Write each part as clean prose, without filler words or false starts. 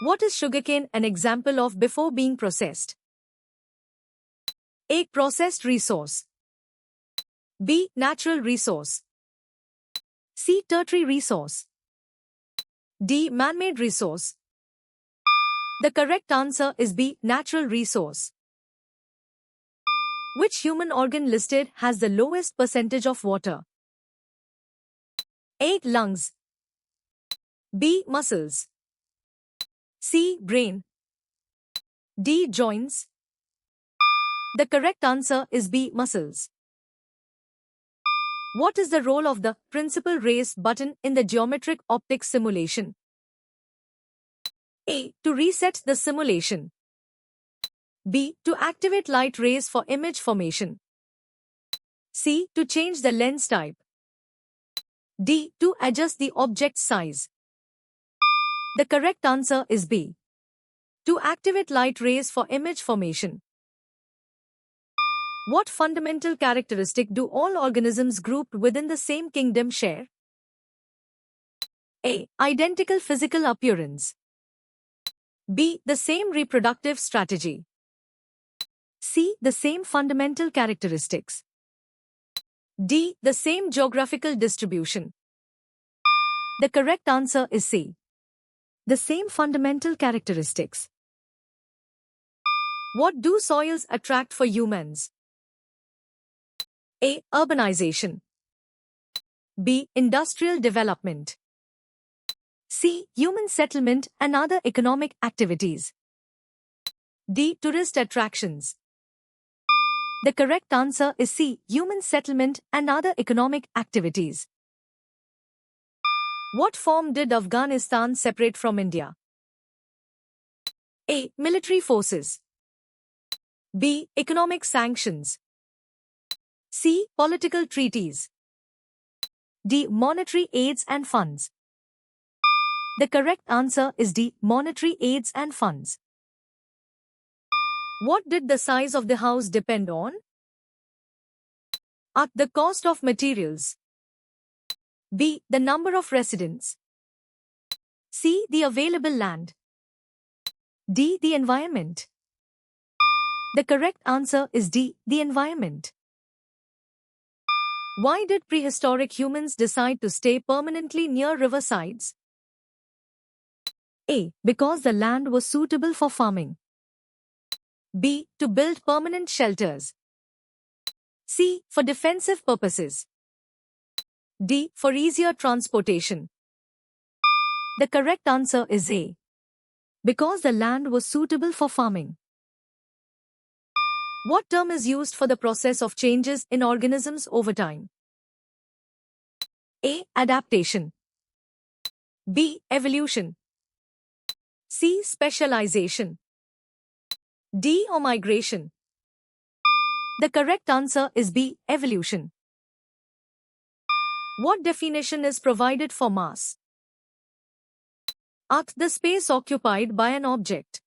What is sugarcane an example of before being processed? A. Processed resource. B. Natural resource. C. Tertiary resource. D. Man-made resource. The correct answer is B. Natural resource. Which human organ listed has the lowest percentage of water? A. Lungs. B. Muscles. C. Brain. D. Joints. The correct answer is B. Muscles. What is the role of the principal raise button in the geometric optics simulation? A. To reset the simulation. B. To activate light rays for image formation. C. To change the lens type. D. To adjust the object's size. The correct answer is B. To activate light rays for image formation. What fundamental characteristic do all organisms grouped within the same kingdom share? A. Identical physical appearance. B. The same reproductive strategy. C. The same fundamental characteristics. D. The same geographical distribution. The correct answer is C. The same fundamental characteristics. What do soils attract for humans? A. Urbanization. B. Industrial development. C. Human settlement and other economic activities. D. Tourist attractions. The correct answer is C. Human settlement and other economic activities. What form did Afghanistan separate from India? A. Military forces. B. Economic sanctions. C. Political treaties. D. Monetary aids and funds. The correct answer is D. Monetary aids and funds. What did the size of the house depend on? A. The cost of materials. B. The number of residents. C. The available land. D. The environment. The correct answer is D. The environment. Why did prehistoric humans decide to stay permanently near riversides? A. Because the land was suitable for farming. B. To build permanent shelters. C. For defensive purposes. D. For easier transportation. The correct answer is A. Because the land was suitable for farming. What term is used for the process of changes in organisms over time? A. Adaptation. B. Evolution. C. Specialization. D. Or migration. The correct answer is B. Evolution. What definition is provided for mass? A. The space occupied by an object.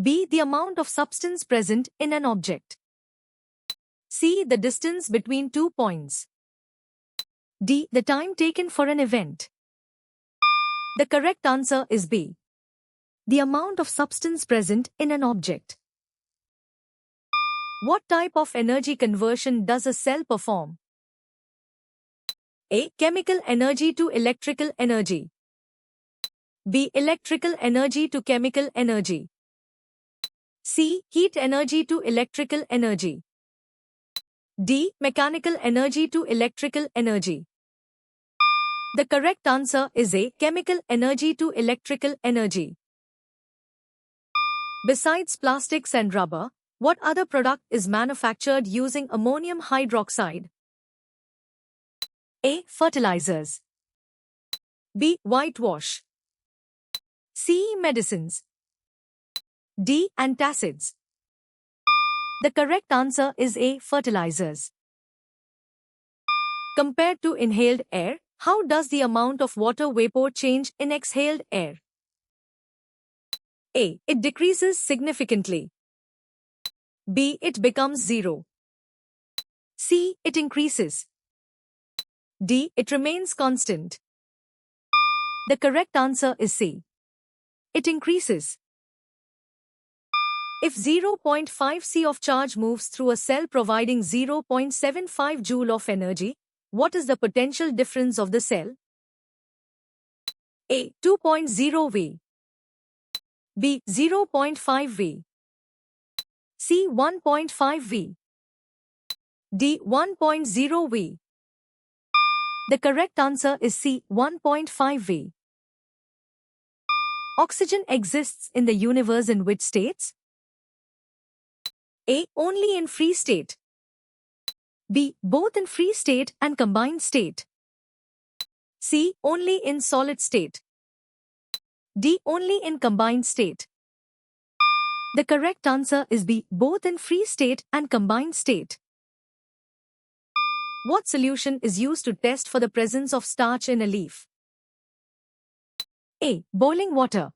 B. The amount of substance present in an object. C. The distance between 2 points. D. The time taken for an event. The correct answer is B. The amount of substance present in an object. What type of energy conversion does a cell perform? A. Chemical energy to electrical energy. B. Electrical energy to chemical energy. C. Heat energy to electrical energy. D. Mechanical energy to electrical energy. The correct answer is A. Chemical energy to electrical energy. Besides plastics and rubber, what other product is manufactured using ammonium hydroxide? A. Fertilizers. B. Whitewash. C. Medicines. D. Antacids. The correct answer is A. Fertilizers. Compared to inhaled air, how does the amount of water vapor change in exhaled air? A. It decreases significantly. B. It becomes zero. C. It increases. D. It remains constant. The correct answer is C. it increases. If 0.5 C of charge moves through a cell providing 0.75 joule of energy, what is the potential difference of the cell? A. 2.0 V. B. 0.5 V. C. 1.5 V. D. 1.0 V. The correct answer is C. 1.5 V. Oxygen exists in the universe in which states? A. Only in free state. B. Both in free state and combined state. C. Only in solid state. D. Only in combined state. The correct answer is B. Both in free state and combined state. What solution is used to test for the presence of starch in a leaf? A. Boiling water.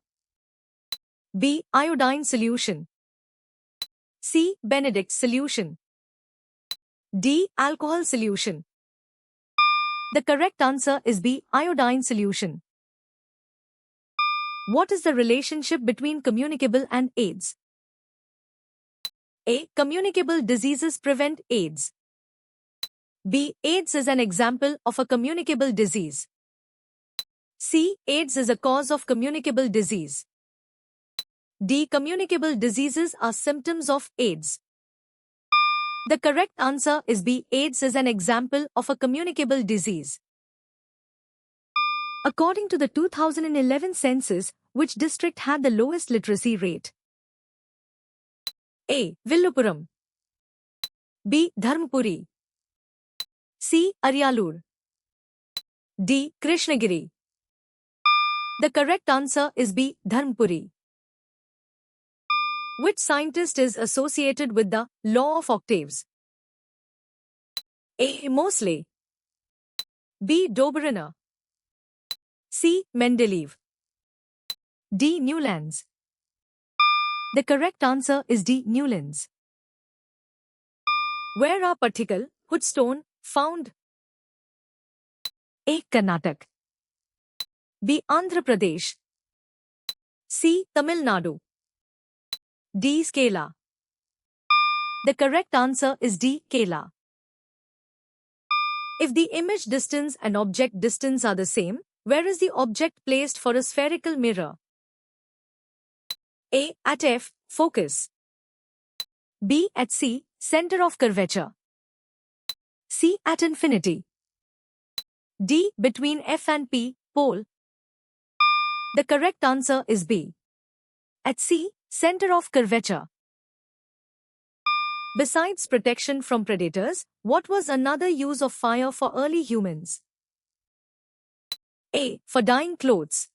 B. Iodine solution. C. Benedict solution. D. Alcohol solution. The correct answer is B. Iodine solution. What is the relationship between communicable and AIDS? A. Communicable diseases prevent AIDS. B. AIDS is an example of a communicable disease. C. AIDS is a cause of communicable disease. D. Communicable diseases are symptoms of AIDS. The correct answer is B. AIDS is an example of a communicable disease. According to the 2011 census, which district had the lowest literacy rate? A. Villupuram. B. Dharmapuri. C. Aryalur. D. Krishnagiri. The correct answer is B. Dharmapuri. Which scientist is associated with the law of octaves? A. Moseley. B. Dobrynin. C. Mendeleev. D. Newlands. The correct answer is D. Newlands. Where are Pattikal, Hoodstone, found? A. Karnataka. B. Andhra Pradesh. C. Tamil Nadu. D. Kerala. The correct answer is D. Kerala. If the image distance and object distance are the same, where is the object placed for a spherical mirror? A. At F, focus. B. At C, center of curvature. C. At infinity. D. Between F and P, pole. The correct answer is B. At C, center of curvature. Besides protection from predators, what was another use of fire for early humans? A. For dyeing clothes.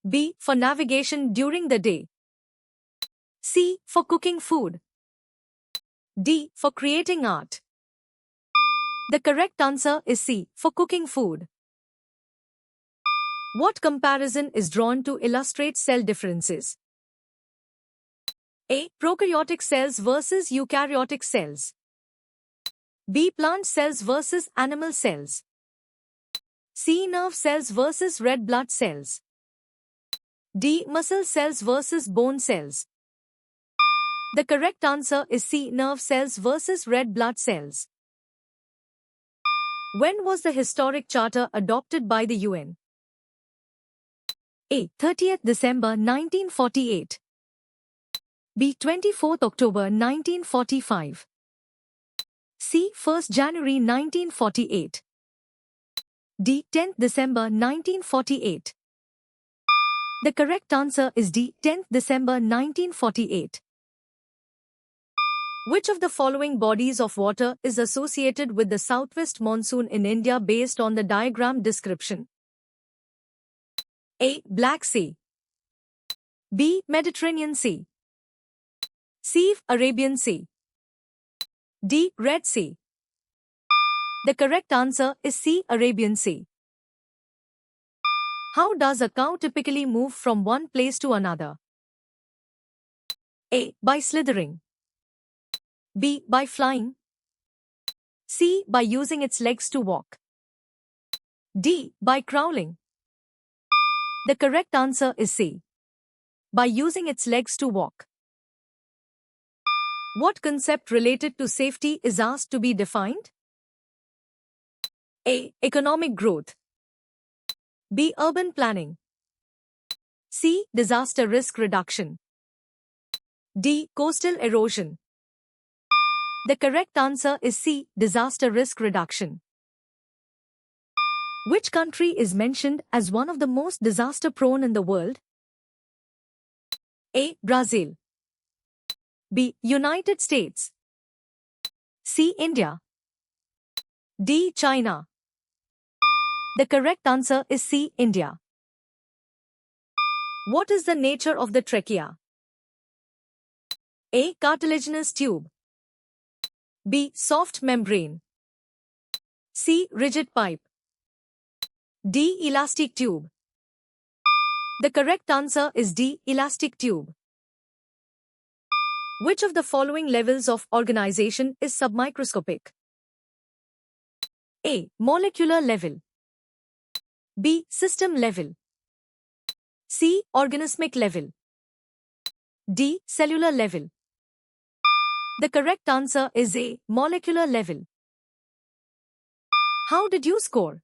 B. For navigation during the day. C. For cooking food. D. For creating art. The correct answer is C. For cooking food. What comparison is drawn to illustrate cell differences? A. Prokaryotic cells versus eukaryotic cells. B. Plant cells versus animal cells. C. Nerve cells versus red blood cells. D. Muscle cells versus bone cells. The correct answer is C. Nerve cells versus red blood cells. When was the Historic Charter adopted by the UN? A. 30th December 1948. B. 24th October 1945. C. 1st January 1948. D. 10th December 1948. The correct answer is D. 10th December 1948. Which of the following bodies of water is associated with the southwest monsoon in India based on the diagram description? A. Black Sea. B. Mediterranean Sea. C. Arabian Sea. D. Red Sea. The correct answer is C. Arabian Sea. How does a cow typically move from one place to another? A. By slithering. B. By flying. C. By using its legs to walk. D. By crawling. The correct answer is C. By using its legs to walk. What concept related to safety is asked to be defined? A. Economic growth. B. Urban planning. C. Disaster risk reduction. D. Coastal erosion. The correct answer is C. Disaster risk reduction. Which country is mentioned as one of the most disaster-prone in the world? A. Brazil. B. United States. C. India. D. China. The correct answer is C. India. What is the nature of the trachea? A. Cartilaginous tube. B. Soft membrane. C. Rigid pipe. D. Elastic tube. The correct answer is D. Elastic tube. Which of the following levels of organization is submicroscopic? A. Molecular level. B. System level. C. Organismic level. D. Cellular level. The correct answer is A. Molecular level. How did you score?